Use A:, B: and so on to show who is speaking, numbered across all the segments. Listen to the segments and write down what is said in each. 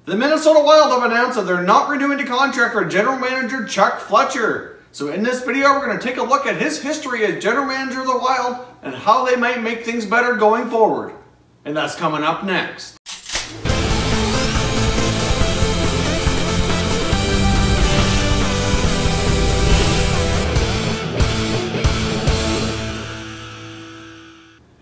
A: The Minnesota Wild have announced that they're not renewing the contract for general manager Chuck Fletcher. So in this video, we're going to take a look at his history as general manager of the Wild and how they might make things better going forward. And that's coming up next.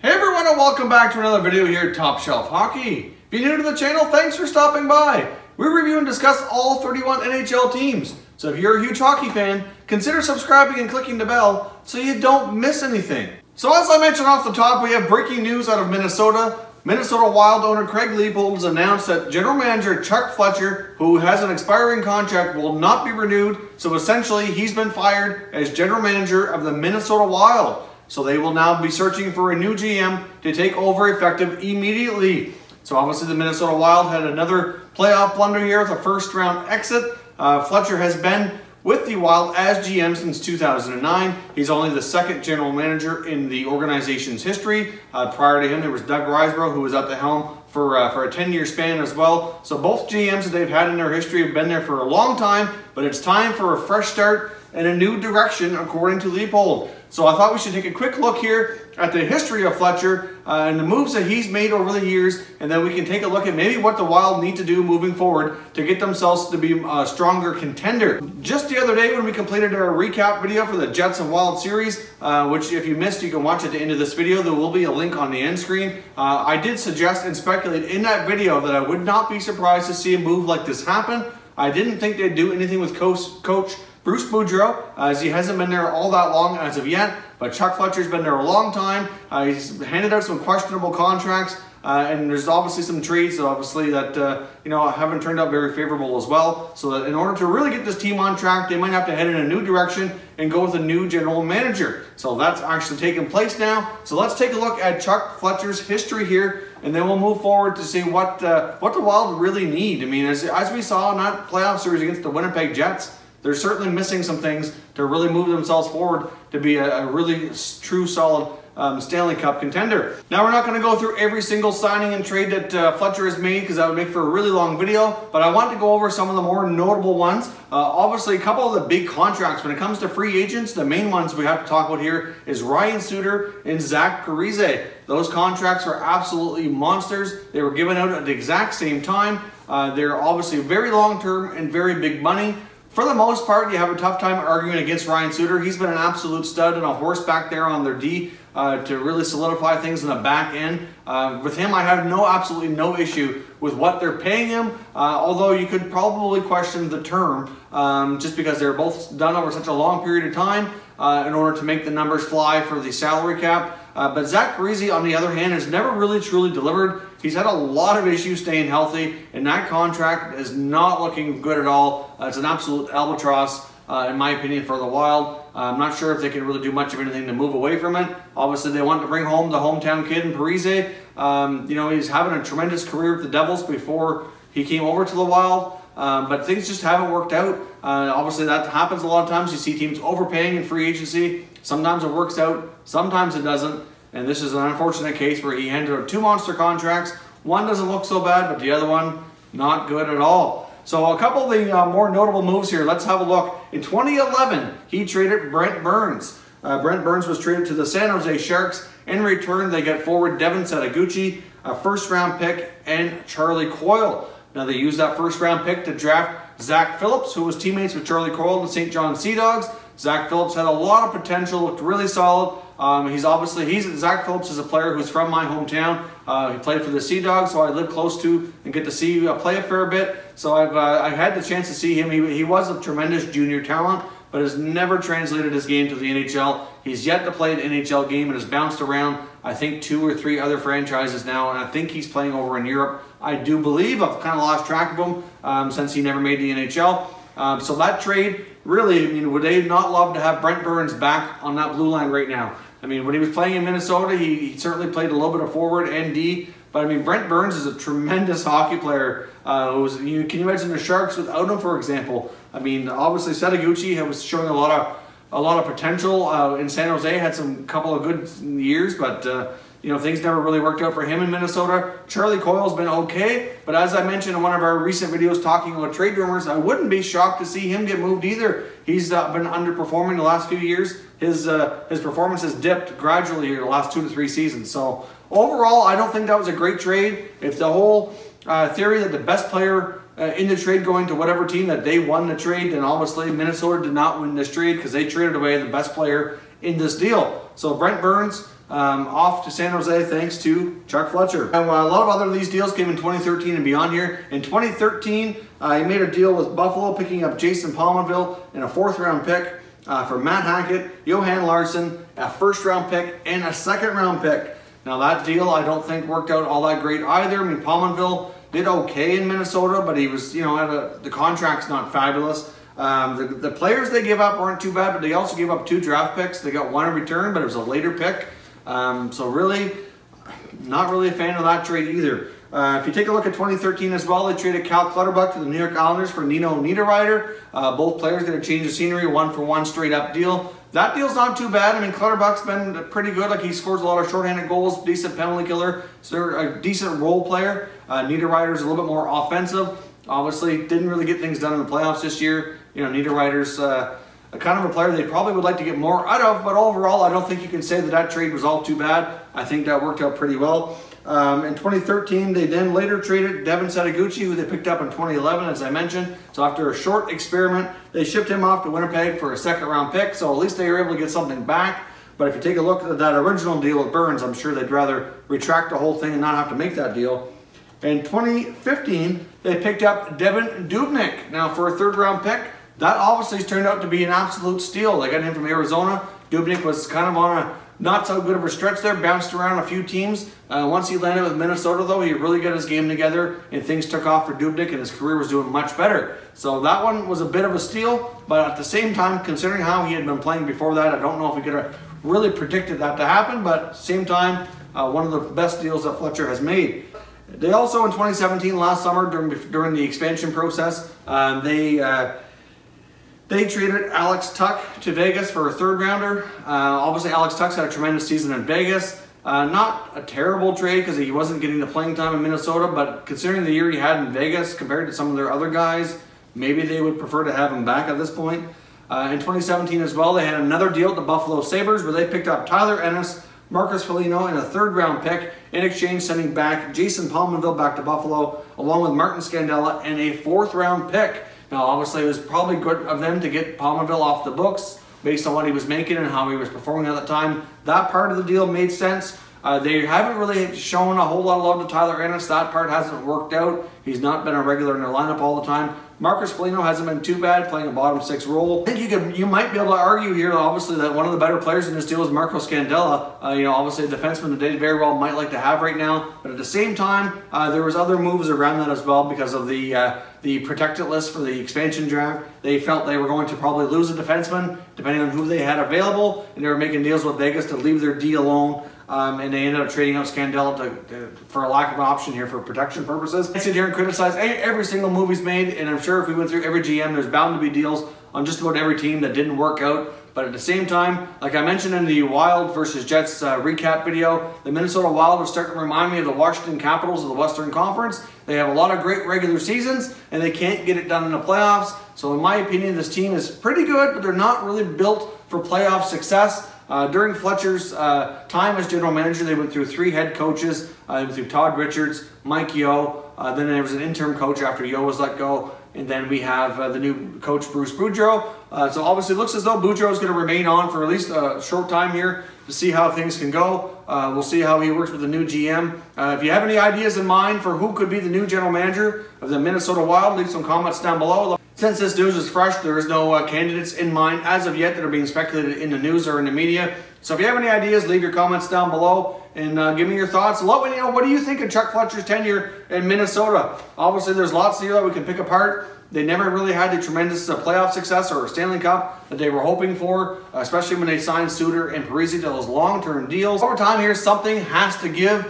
A: Hey everyone, and welcome back to another video here at Top Shelf Hockey. If you're new to the channel, thanks for stopping by. We review and discuss all 31 NHL teams. So if you're a huge hockey fan, consider subscribing and clicking the bell so you don't miss anything. So as I mentioned off the top, we have breaking news out of Minnesota. Minnesota Wild owner Craig Leipold has announced that general manager Chuck Fletcher, who has an expiring contract, will not be renewed. So essentially, he's been fired as general manager of the Minnesota Wild. So they will now be searching for a new GM to take over effective immediately. So obviously the Minnesota Wild had another playoff blunder here with a first round exit. Fletcher has been with the Wild as GM since 2009. He's only the second general manager in the organization's history. Prior to him, there was Doug Risebrough, who was at the helm for a 10-year span as well. So both GMs that they've had in their history have been there for a long time, but it's time for a fresh start and a new direction, according to Leipold. So I thought we should take a quick look here at the history of Fletcher and the moves that he's made over the years, and then we can take a look at maybe what the Wild need to do moving forward to get themselves to be a stronger contender. Just the other day when we completed our recap video for the Jets and Wild series, which if you missed, you can watch at the end of this video. There will be a link on the end screen. I did suggest and speculate in that video that I would not be surprised to see a move like this happen. I didn't think they'd do anything with Coach Bruce Boudreau, as he hasn't been there all that long as of yet, but Chuck Fletcher's been there a long time. He's handed out some questionable contracts, and there's obviously some trades that haven't turned out very favorable as well. So that in order to really get this team on track, they might have to head in a new direction and go with a new general manager. So that's actually taking place now. So let's take a look at Chuck Fletcher's history here, and then we'll move forward to see what the Wild really need. I mean, as we saw in that playoff series against the Winnipeg Jets, they're certainly missing some things to really move themselves forward to be a really true, solid Stanley Cup contender. Now, we're not going to go through every single signing and trade that Fletcher has made, because that would make for a really long video, but I want to go over some of the more notable ones. Obviously, a couple of the big contracts. When it comes to free agents, the main ones we have to talk about here is Ryan Suter and Zach Parise. Those contracts are absolutely monsters. They were given out at the exact same time. They're obviously very long-term and very big money. For the most part, you have a tough time arguing against Ryan Suter. He's been an absolute stud and a horse back there on their D to really solidify things in the back end. With him, I have absolutely no issue with what they're paying him, although you could probably question the term just because they're both done over such a long period of time in order to make the numbers fly for the salary cap. But Zach Parise, on the other hand, has never really truly delivered. He's had a lot of issues staying healthy, and that contract is not looking good at all. It's an absolute albatross, in my opinion, for the Wild. I'm not sure if they can really do much of anything to move away from it. Obviously, they want to bring home the hometown kid in Parise. He's having a tremendous career with the Devils before he came over to the Wild, but things just haven't worked out. Obviously, that happens a lot of times. You see teams overpaying in free agency. Sometimes it works out, sometimes it doesn't. And this is an unfortunate case where he handed out two monster contracts. One doesn't look so bad, but the other one, not good at all. So a couple of the more notable moves here. Let's have a look. In 2011, he traded Brent Burns. Brent Burns was traded to the San Jose Sharks. In return, they get forward Devin Setaguchi, a first-round pick, and Charlie Coyle. Now, they used that first-round pick to draft Zach Phillips, who was teammates with Charlie Coyle in the St. John Sea Dogs. Zach Phillips had a lot of potential, looked really solid. Zach Phillips is a player who's from my hometown. He played for the Sea Dogs, so I live close to and get to see play a fair bit. So I've had the chance to see him. He was a tremendous junior talent, but has never translated his game to the NHL. He's yet to play an NHL game and has bounced around, I think, 2 or 3 other franchises now, and I think he's playing over in Europe. I do believe. I've kind of lost track of him since he never made the NHL. So that trade, really, would they not love to have Brent Burns back on that blue line right now? When he was playing in Minnesota, he certainly played a little bit of forward and D. But Brent Burns is a tremendous hockey player. Can you imagine the Sharks without him, for example? Obviously Setaguchi was showing a lot of potential in San Jose. Had some couple of good years, but you know, things never really worked out for him in Minnesota. Charlie Coyle's been okay, but as I mentioned in one of our recent videos talking about trade rumors, I wouldn't be shocked to see him get moved either. He's been underperforming the last few years. His performance has dipped gradually here the last 2 to 3 seasons. So overall, I don't think that was a great trade. If the whole theory that the best player in the trade going to whatever team that they won the trade, then obviously Minnesota did not win this trade because they traded away the best player in this deal. So Brent Burns off to San Jose thanks to Chuck Fletcher. And a lot of other of these deals came in 2013 and beyond here. In 2013, he made a deal with Buffalo, picking up Jason Pominville and a 4th-round pick for Matt Hackett, Johan Larsson, a 1st-round pick, and a 2nd-round pick. Now that deal I don't think worked out all that great either. I mean, Pominville did okay in Minnesota, but he was, you know, the contract's not fabulous. The players they gave up weren't too bad, but they also gave up 2 draft picks. They got 1 in return, but it was a later pick. So really, not really a fan of that trade either. If you take a look at 2013 as well, they traded Cal Clutterbuck to the New York Islanders for Nino Niederreiter. Both players get a change of scenery, 1-for-1 straight up deal. That deal's not too bad. I mean, Clutterbuck's been pretty good. Like, he scores a lot of shorthanded goals, decent penalty killer, so a decent role player. Niederreiter's a little bit more offensive. Obviously, didn't really get things done in the playoffs this year. You know, Niederreiter's a kind of a player they probably would like to get more out of, but overall, I don't think you can say that that trade was all too bad. I think that worked out pretty well. In 2013, they then later traded Devin Setaguchi, who they picked up in 2011, as I mentioned. So after a short experiment, they shipped him off to Winnipeg for a 2nd-round pick, so at least they were able to get something back. But if you take a look at that original deal with Burns, I'm sure they'd rather retract the whole thing and not have to make that deal. In 2015, they picked up Devin Dubnyk. Now, for a 3rd-round pick, that obviously turned out to be an absolute steal. They got him from Arizona. Dubnyk was kind of on a not so good of a stretch there, bounced around a few teams. Once he landed with Minnesota, though, he really got his game together, and things took off for Dubnyk, and his career was doing much better. So that one was a bit of a steal, but at the same time, considering how he had been playing before that, I don't know if we could have really predicted that to happen, but at the same time, one of the best deals that Fletcher has made. They also, in 2017, last summer, during the expansion process, they traded Alex Tuch to Vegas for a 3rd-rounder. Obviously, Alex Tuch's had a tremendous season in Vegas. Not a terrible trade because he wasn't getting the playing time in Minnesota, but considering the year he had in Vegas compared to some of their other guys, maybe they would prefer to have him back at this point. In 2017 as well, they had another deal with the Buffalo Sabres where they picked up Tyler Ennis, Marcus Foligno, and a 3rd-round pick, in exchange sending back Jason Pominville back to Buffalo, along with Martin Scandella and a 4th-round pick. Now, obviously, it was probably good of them to get Pominville off the books based on what he was making and how he was performing at the time. That part of the deal made sense. They haven't really shown a whole lot of love to Tyler Ennis. That part hasn't worked out. He's not been a regular in their lineup all the time. Marcus Foligno hasn't been too bad, playing a bottom 6 role. I think you might be able to argue here, obviously, that one of the better players in this deal is Marco Scandella. You know, obviously a defenseman that they very well might like to have right now. But at the same time, there was other moves around that as well because of the protected list for the expansion draft. They felt they were going to probably lose a defenseman depending on who they had available, and they were making deals with Vegas to leave their D alone. And they ended up trading out Scandella for a lack of an option here for protection purposes. I sit here and criticize every single move he's made, and I'm sure if we went through every GM, there's bound to be deals on just about every team that didn't work out. But at the same time, like I mentioned in the Wild versus Jets recap video, the Minnesota Wild are starting to remind me of the Washington Capitals of the Western Conference. They have a lot of great regular seasons, and they can't get it done in the playoffs. So in my opinion, this team is pretty good, but they're not really built for playoff success. During Fletcher's time as general manager, they went through 3 head coaches. They went through Todd Richards, Mike Yeo, then there was an interim coach after Yeo was let go, and then we have the new coach, Bruce Boudreau. So obviously it looks as though Boudreau is going to remain on for at least a short time here to see how things can go. We'll see how he works with the new GM. If you have any ideas in mind for who could be the new general manager of the Minnesota Wild, leave some comments down below. Since this news is fresh, there is no candidates in mind as of yet that are being speculated in the news or in the media. So if you have any ideas, leave your comments down below and give me your thoughts. Let me know, what do you think of Chuck Fletcher's tenure in Minnesota? Obviously, there's lots here that we can pick apart. They never really had the tremendous playoff success or a Stanley Cup that they were hoping for, especially when they signed Suter and Parise to those long-term deals. Over time here, something has to give.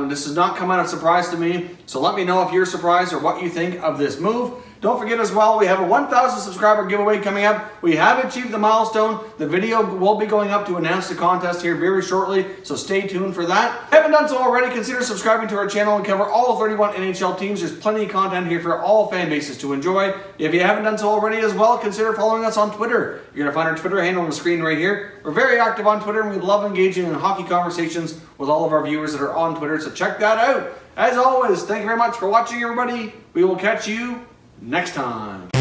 A: This has not come out of surprise to me, so let me know if you're surprised or what you think of this move. Don't forget as well, we have a 1,000 subscriber giveaway coming up. We have achieved the milestone. The video will be going up to announce the contest here very shortly, so stay tuned for that. If you haven't done so already, consider subscribing to our channel and cover all 31 NHL teams. There's plenty of content here for all fan bases to enjoy. If you haven't done so already as well, consider following us on Twitter. You're going to find our Twitter handle on the screen right here. We're very active on Twitter, and we love engaging in hockey conversations with all of our viewers that are on Twitter, so check that out. As always, thank you very much for watching, everybody. We will catch you next time.